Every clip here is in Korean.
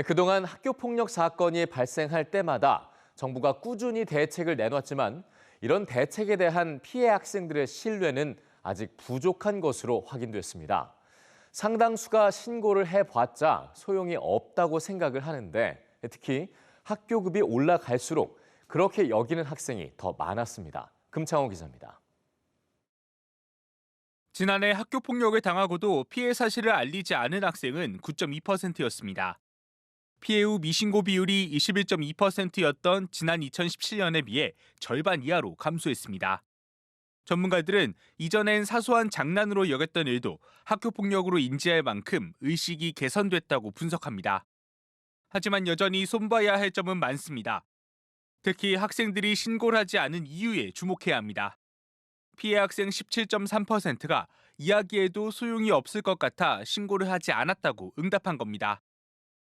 그동안 학교폭력 사건이 발생할 때마다 정부가 꾸준히 대책을 내놨지만 이런 대책에 대한 피해 학생들의 신뢰는 아직 부족한 것으로 확인됐습니다. 상당수가 신고를 해봤자 소용이 없다고 생각을 하는데 특히 학교급이 올라갈수록 그렇게 여기는 학생이 더 많았습니다. 금창호 기자입니다. 지난해 학교 폭력을 당하고도 피해 사실을 알리지 않은 학생은 9.2%였습니다. 피해 후 미신고 비율이 21.2%였던 지난 2017년에 비해 절반 이하로 감소했습니다. 전문가들은 이전엔 사소한 장난으로 여겼던 일도 학교 폭력으로 인지할 만큼 의식이 개선됐다고 분석합니다. 하지만 여전히 손봐야 할 점은 많습니다. 특히 학생들이 신고를 하지 않은 이유에 주목해야 합니다. 피해 학생 17.3%가 이야기해도 소용이 없을 것 같아 신고를 하지 않았다고 응답한 겁니다.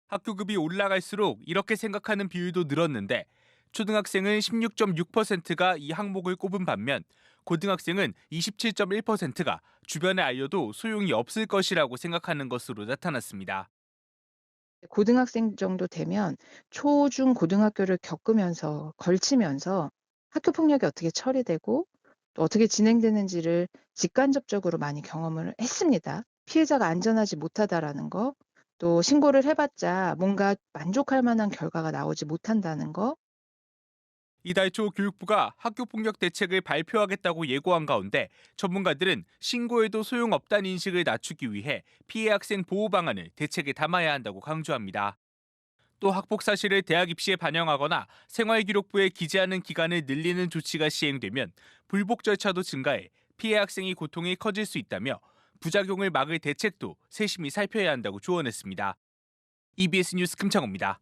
학교급이 올라갈수록 이렇게 생각하는 비율도 늘었는데 초등학생은 16.6%가 이 항목을 꼽은 반면 고등학생은 27.1%가 주변에 알려도 소용이 없을 것이라고 생각하는 것으로 나타났습니다. 고등학생 정도 되면 초, 중, 고등학교를 겪으면서 걸치면서 학교 폭력이 어떻게 처리되고 또 어떻게 진행되는지를 직간접적으로 많이 경험을 했습니다. 피해자가 안전하지 못하다라는 거, 또 신고를 해봤자 뭔가 만족할 만한 결과가 나오지 못한다는 거, 이달 초 교육부가 학교폭력 대책을 발표하겠다고 예고한 가운데 전문가들은 신고해도 소용없다는 인식을 낮추기 위해 피해 학생 보호 방안을 대책에 담아야 한다고 강조합니다. 또 학폭 사실을 대학 입시에 반영하거나 생활기록부에 기재하는 기간을 늘리는 조치가 시행되면 불복 절차도 증가해 피해 학생이 고통이 커질 수 있다며 부작용을 막을 대책도 세심히 살펴야 한다고 조언했습니다. EBS 뉴스 금창호입니다.